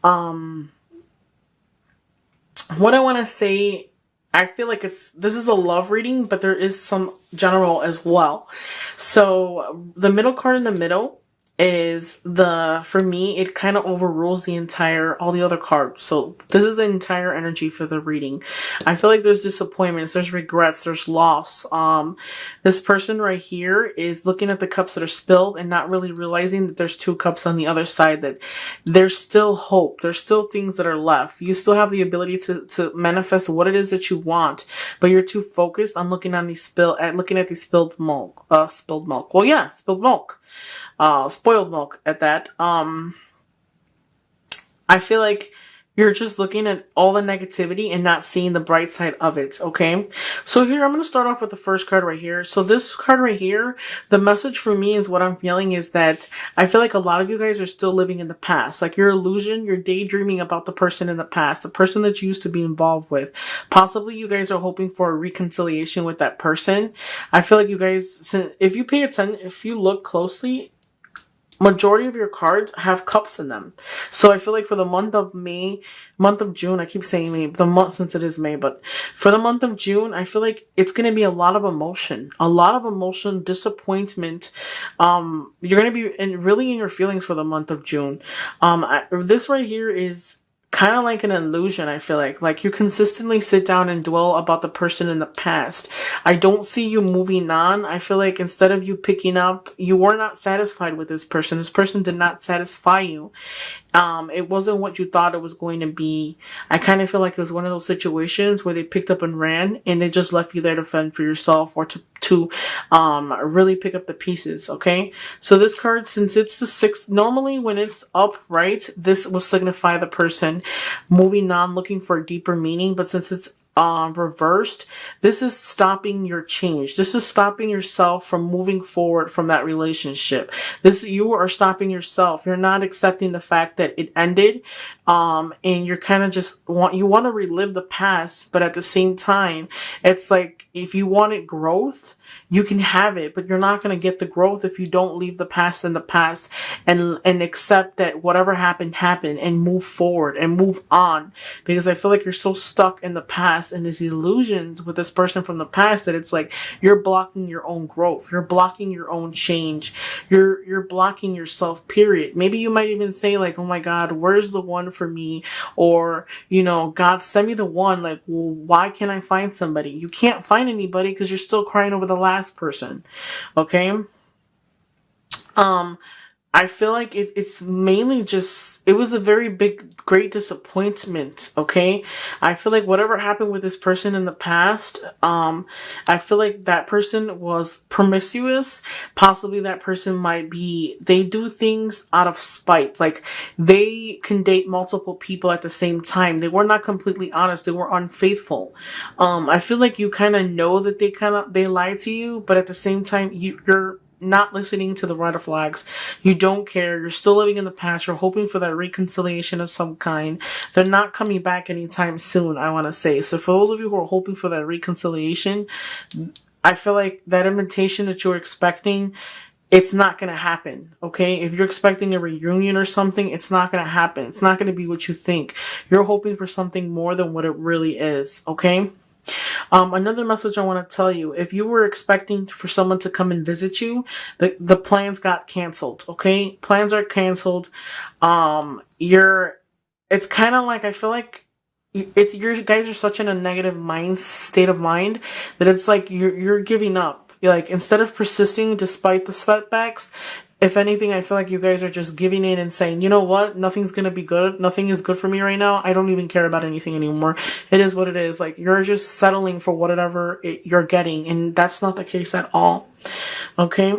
Um, what I want to say, I feel like this is a love reading, but there is some general as well. So the middle card in the middle is for me, it kind of overrules all the other cards. So this is the entire energy for the reading. I feel like there's disappointments, there's regrets, there's loss. This person right here is looking at the cups that are spilled and not really realizing that there's two cups on the other side, that there's still hope. There's still things that are left. You still have the ability to manifest what it is that you want, but you're too focused on looking at these spilled milk. Spilled milk. Well, yeah, spilled milk. Spoiled milk at that. I feel like you're just looking at all the negativity and not seeing the bright side of it, okay? So here, I'm going to start off with the first card right here. So this card right here, the message for me is what I'm feeling is that I feel like a lot of you guys are still living in the past. Like your illusion, you're daydreaming about the person in the past, the person that you used to be involved with. Possibly you guys are hoping for a reconciliation with that person. I feel like you guys, if you pay attention, if you look closely, majority of your cards have cups in them. So I feel like for the month of June, I keep saying May, the month since it is May, but for the month of June, I feel like it's going to be a lot of emotion, disappointment. You're going to be really in your feelings for the month of June. This right here is kind of like an illusion. I feel like you consistently sit down and dwell about the person in the past. I don't see you moving on. I feel like instead of you picking up, you were not satisfied with this person. This person did not satisfy you. It wasn't what you thought it was going to be. I kind of feel like it was one of those situations where they picked up and ran and they just left you there to fend for yourself or to really pick up the pieces. Okay. So this card, since it's the sixth, normally when it's upright, this will signify the person moving on, looking for a deeper meaning. But since it's reversed, this is stopping your change. This is stopping yourself from moving forward from that relationship. You are stopping yourself. You're not accepting the fact that it ended. And you're kind of you want to relive the past, but at the same time, it's like if you wanted growth, you can have it, but you're not going to get the growth if you don't leave the past in the past and accept that whatever happened and move forward and move on. Because I feel like you're so stuck in the past and these illusions with this person from the past that it's like you're blocking your own growth. You're blocking your own change. You're blocking yourself, period. Maybe you might even say like, oh my God, where's the one for me? Or, God, send me the one. Like, well, why can't I find somebody? You can't find anybody because you're still crying over the last person. Okay. I feel like it's mainly it was a very great disappointment. Okay. I feel like whatever happened with this person in the past, I feel like that person was promiscuous. Possibly that person they do things out of spite. Like they can date multiple people at the same time. They were not completely honest. They were unfaithful. I feel like you kind of know that they lied to you, but at the same time, you're not listening to the red flags. You don't care. You're still living in the past. You're hoping for that reconciliation of some kind. They're not coming back anytime soon, I want to say. So for those of you who are hoping for that reconciliation, I feel like that invitation that you're expecting, it's not going to happen. Okay. If you're expecting a reunion or something, it's not going to happen. It's not going to be what you think. You're hoping for something more than what it really is. Okay. Another message I want to tell you, if you were expecting for someone to come and visit you, the plans got canceled. Okay. Plans are canceled. It's kind of like, I feel like you guys are such in a negative state of mind that it's like you're giving up. You're like, instead of persisting despite the setbacks, if anything, I feel like you guys are just giving in and saying, you know what? Nothing's going to be good. Nothing is good for me right now. I don't even care about anything anymore. It is what it is. Like, you're just settling for whatever you're getting. And that's not the case at all. Okay.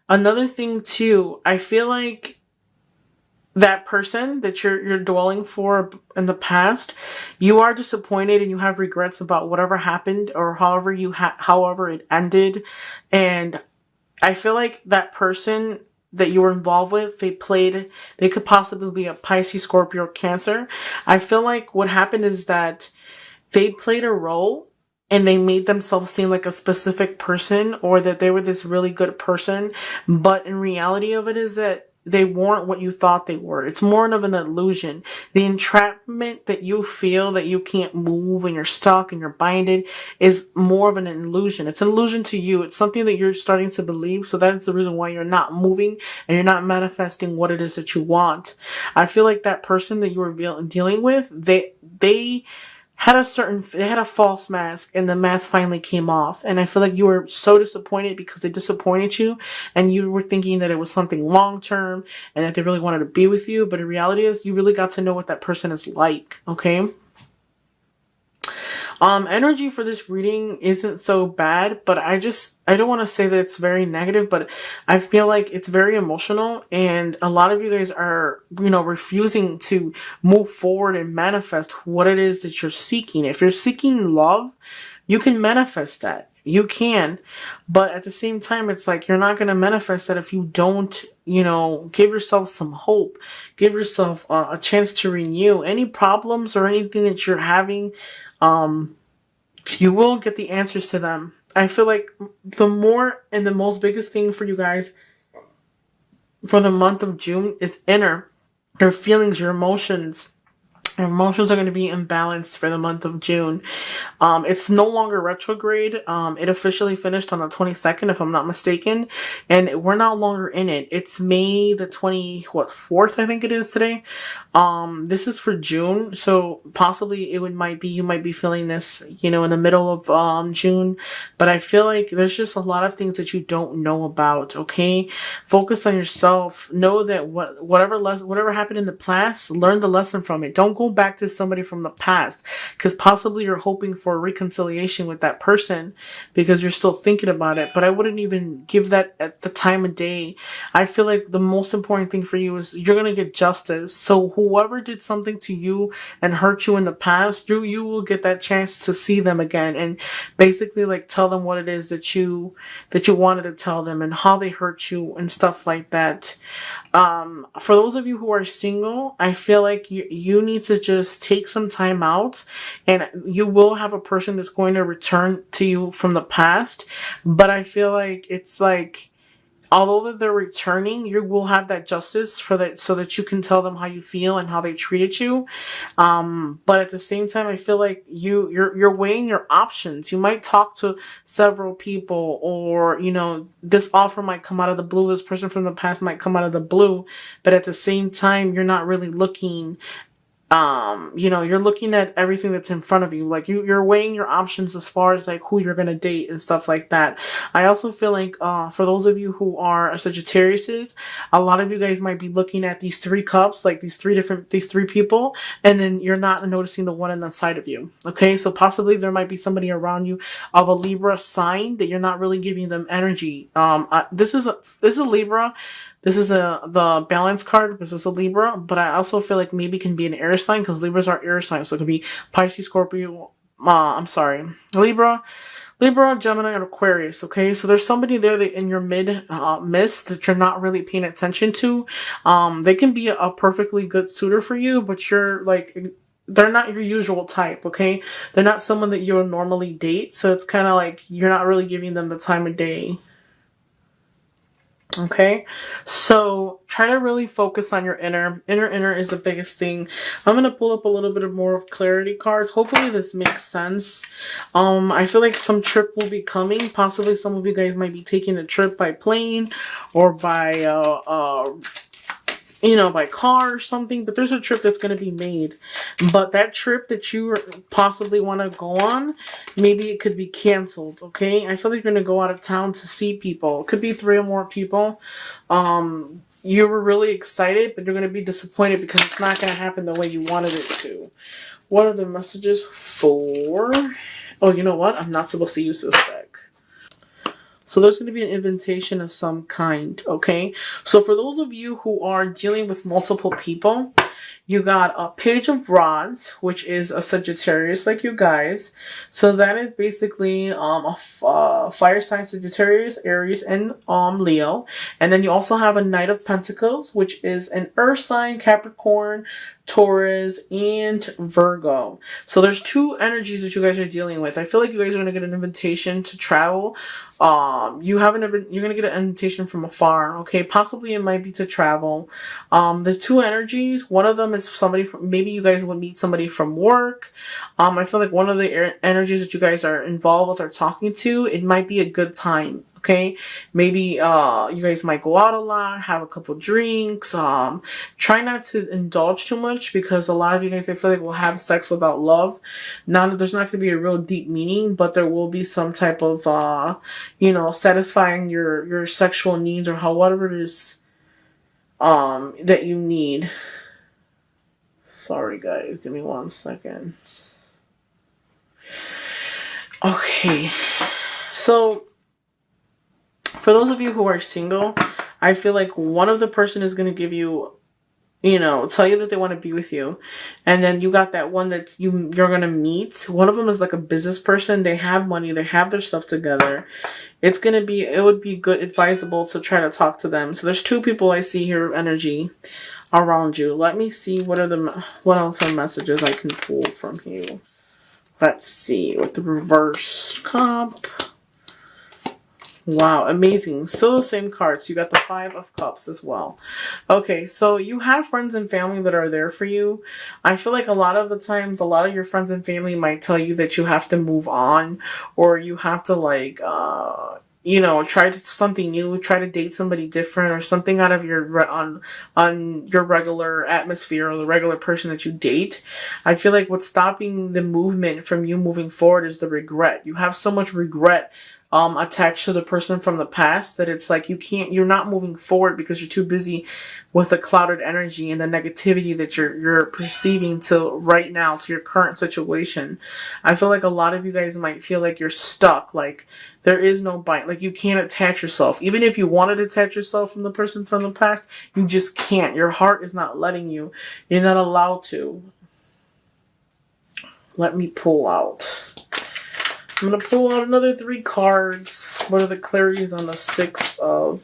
Another thing too, I feel like that person that you're dwelling for in the past, you are disappointed and you have regrets about whatever happened or however it ended. And I feel like that person that you were involved with, they could possibly be a Pisces, Scorpio, Cancer. I feel like what happened is that they played a role and they made themselves seem like a specific person, or that they were this really good person, but in reality of it is that they weren't what you thought they were. It's more of an illusion. The entrapment that you feel that you can't move and you're stuck and you're binded is more of an illusion. It's an illusion to you. It's something that you're starting to believe. So that is the reason why you're not moving and you're not manifesting what it is that you want. I feel like that person that you were dealing with, they had a false mask, and the mask finally came off. And I feel like you were so disappointed because they disappointed you, and you were thinking that it was something long term and that they really wanted to be with you. But in reality is you really got to know what that person is like. Okay. Energy for this reading isn't so bad, but I don't want to say that it's very negative, but I feel like it's very emotional, and a lot of you guys are, refusing to move forward and manifest what it is that you're seeking. If you're seeking love, you can manifest that. You can, but at the same time, it's like you're not going to manifest that if you don't, give yourself some hope, give yourself a chance to renew any problems or anything that you're having. You will get the answers to them. I feel like the more and the most biggest thing for you guys for the month of June is inner. Your feelings, your emotions. Your emotions are going to be imbalanced for the month of June. It's no longer retrograde. It officially finished on the 22nd, if I'm not mistaken. And we're no longer in it. It's May the 4th, I think it is today. This is for June. So possibly you might be feeling this, in the middle of June. But I feel like there's just a lot of things that you don't know about, okay? Focus on yourself. Know that whatever happened in the past, learn the lesson from it. Don't go back to somebody from the past, because possibly you're hoping for a reconciliation with that person because you're still thinking about it. But I wouldn't even give that at the time of day. I feel like the most important thing for you is you're going to get justice. So whoever did something to you and hurt you in the past, you will get that chance to see them again and basically like tell them what it is that you wanted to tell them and how they hurt you and stuff like that. For those of you who are single, I feel like you need to just take some time out, and you will have a person that's going to return to you from the past. But I feel like it's like, although that they're returning, you will have that justice for that, so that you can tell them how you feel and how they treated you. But at the same time, I feel like you're weighing your options. You might talk to several people, or this offer might come out of the blue. This person from the past might come out of the blue, but at the same time, you're not really looking. You're looking at everything that's in front of you. Like you're weighing your options as far as like who you're gonna date and stuff like that. I also feel like for those of you who are Sagittariuses, a lot of you guys might be looking at these 3 cups, like these three people, and then you're not noticing the one on the side of you. Okay, so possibly there might be somebody around you of a Libra sign that you're not really giving them energy. This is a Libra. This is the balance card. This is a Libra, but I also feel like maybe it can be an air sign, because Libras are air signs. So it could be Pisces, Scorpio, Libra, Gemini, and Aquarius. Okay, so there's somebody there that in your midst that you're not really paying attention to. They can be a perfectly good suitor for you, but you're like, they're not your usual type, okay? They're not someone that you would normally date, so it's kind of like you're not really giving them the time of day. Okay, so try to really focus on your inner is the biggest thing. I'm going to pull up a little bit of more of clarity cards. Hopefully this makes sense. I feel like some trip will be coming. Possibly some of you guys might be taking a trip by plane or by by car or something, but there's a trip that's going to be made. But that trip that you possibly want to go on, maybe it could be canceled, okay? I feel like you're going to go out of town to see people. It could be 3 or more people. You were really excited, but you're going to be disappointed because it's not going to happen the way you wanted it to. What are the messages for? Oh, you know what? I'm not supposed to use this deck. So there's going to be an invitation of some kind, okay? So for those of you who are dealing with multiple people, You got a Page of Rods, which is a Sagittarius like you guys. So that is basically fire sign Sagittarius, Aries, and Leo. And then you also have a Knight of Pentacles, which is an earth sign, Capricorn, Taurus, and Virgo. So there's two energies that you guys are dealing with. I feel like you guys are going to get an invitation to travel. You're going to get an invitation from afar. Okay. Possibly it might be to travel. There's two energies. One of them is somebody from, maybe you guys would meet somebody from work. I feel like one of the energies that you guys are involved with or talking to, it might be a good time. Okay, maybe you guys might go out a lot, have a couple drinks. Try not to indulge too much, because a lot of you guys, I feel like, will have sex without love. There's not going to be a real deep meaning, but there will be some type of satisfying your sexual needs, or whatever it is that you need. Sorry guys, give me 1 second. Okay, so for those of you who are single, I feel like one of the person is going to give you, tell you that they want to be with you. And then you got that one that you're going to meet. One of them is like a business person. They have money. They have their stuff together. It would be good, advisable to try to talk to them. So there's two people I see here, energy around you. Let me see what else are messages I can pull from you. Let's see, with the reverse comp. Wow, amazing. Still the same cards. You got the 5 of Cups as well. Okay, so you have friends and family that are there for you. I feel like a lot of the times, a lot of your friends and family might tell you that you have to move on, or you have to try something new, try to date somebody different, or something out of your on your regular atmosphere, or the regular person that you date. I feel like what's stopping the movement from you moving forward is the regret. You have so much regret attached to the person from the past that it's like you're not moving forward because you're too busy with the clouded energy and the negativity that you're perceiving to right now, to your current situation. I feel like a lot of you guys might feel like you're stuck, like there is no bite, like you can't attach yourself. Even if you wanted to attach yourself from the person from the past, you just can't. Your heart is not letting you. You're not allowed to. Let me pull out. I'm going to pull out another 3 cards. What are the clarities on the 6 of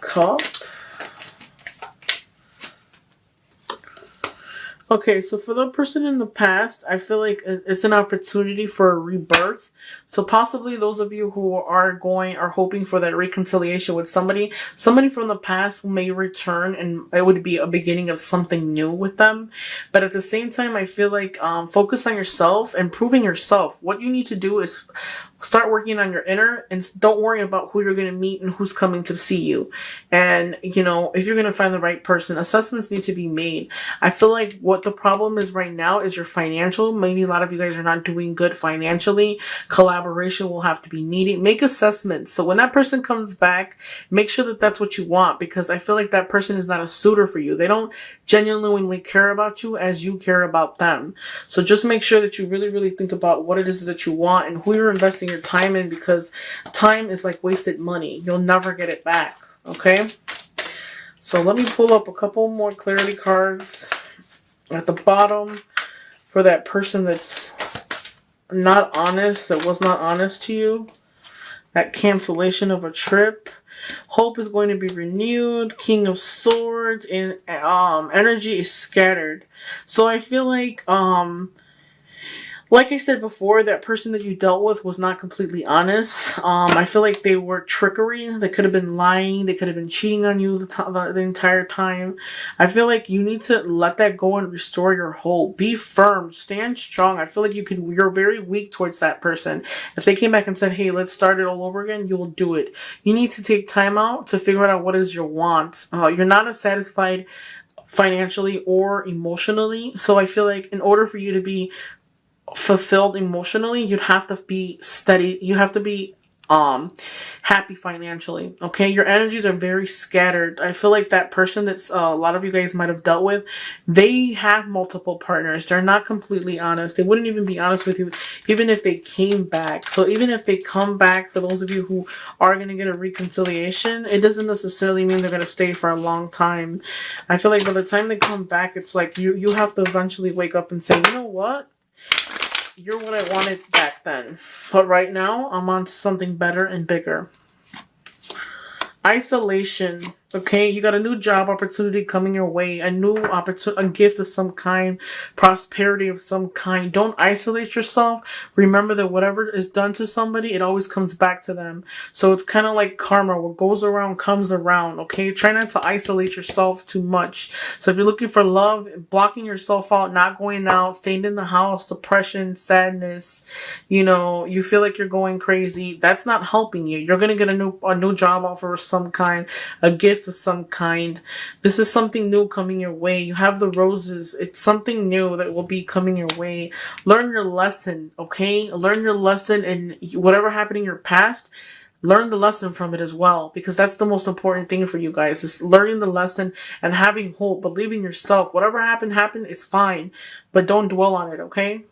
Cups? Okay, so for the person in the past, I feel like it's an opportunity for a rebirth. So possibly those of you who are hoping for that reconciliation with somebody from the past may return, and it would be a beginning of something new with them. But at the same time, I feel like focus on yourself, improving yourself. What you need to do is start working on your inner, and don't worry about who you're going to meet and who's coming to see you. And, if you're going to find the right person, assessments need to be made. I feel like what the problem is right now is your financial. Maybe a lot of you guys are not doing good financially. Collaboration will have to be needed. Make assessments. So when that person comes back, make sure that that's what you want, because I feel like that person is not a suitor for you. They don't genuinely care about you as you care about them. So just make sure that you really, really think about what it is that you want and who you're investing your time in, because time is like wasted money. You'll never get it back. Okay, so let me pull up a couple more clarity cards at the bottom for that person that's not honest, that was not honest to you. That cancellation of a trip. Hope is going to be renewed. King of Swords, and energy is scattered. So I feel like I said before, that person that you dealt with was not completely honest. I feel like they were trickery. They could have been lying. They could have been cheating on you the entire time. I feel like you need to let that go and restore your hope. Be firm. Stand strong. I feel like you're very weak towards that person. If they came back and said, hey, let's start it all over again, you will do it. You need to take time out to figure out what is your want. You're not as satisfied financially or emotionally. So I feel like in order for you to be fulfilled emotionally, you'd have to be steady. You have to be happy financially. Okay, your energies are very scattered. I feel like that person that's a lot of you guys might have dealt with, they have multiple partners. They're not completely honest. They wouldn't even be honest with you even if they came back. So even if they come back, for those of you who are going to get a reconciliation, it doesn't necessarily mean they're going to stay for a long time. I feel like by the time they come back, it's like you have to eventually wake up and say, you know what, you're what I wanted back then. But right now, I'm on to something better and bigger. Isolation. Okay, you got a new job opportunity coming your way, a new opportunity, a gift of some kind, prosperity of some kind. Don't isolate yourself. Remember that whatever is done to somebody, it always comes back to them. So it's kind of like karma. What goes around comes around. Okay, try not to isolate yourself too much. So if you're looking for love, blocking yourself out, not going out, staying in the house, depression, sadness, you feel like you're going crazy, that's not helping you. You're gonna get a new job offer of some kind, a gift of some kind. This is something new coming your way. You have the roses. It's something new that will be coming your way. Learn your lesson, okay? Learn your lesson, and whatever happened in your past, learn the lesson from it as well, because that's the most important thing for you guys, is learning the lesson and having hope, believing yourself. Whatever happened, it's fine, but don't dwell on it, okay?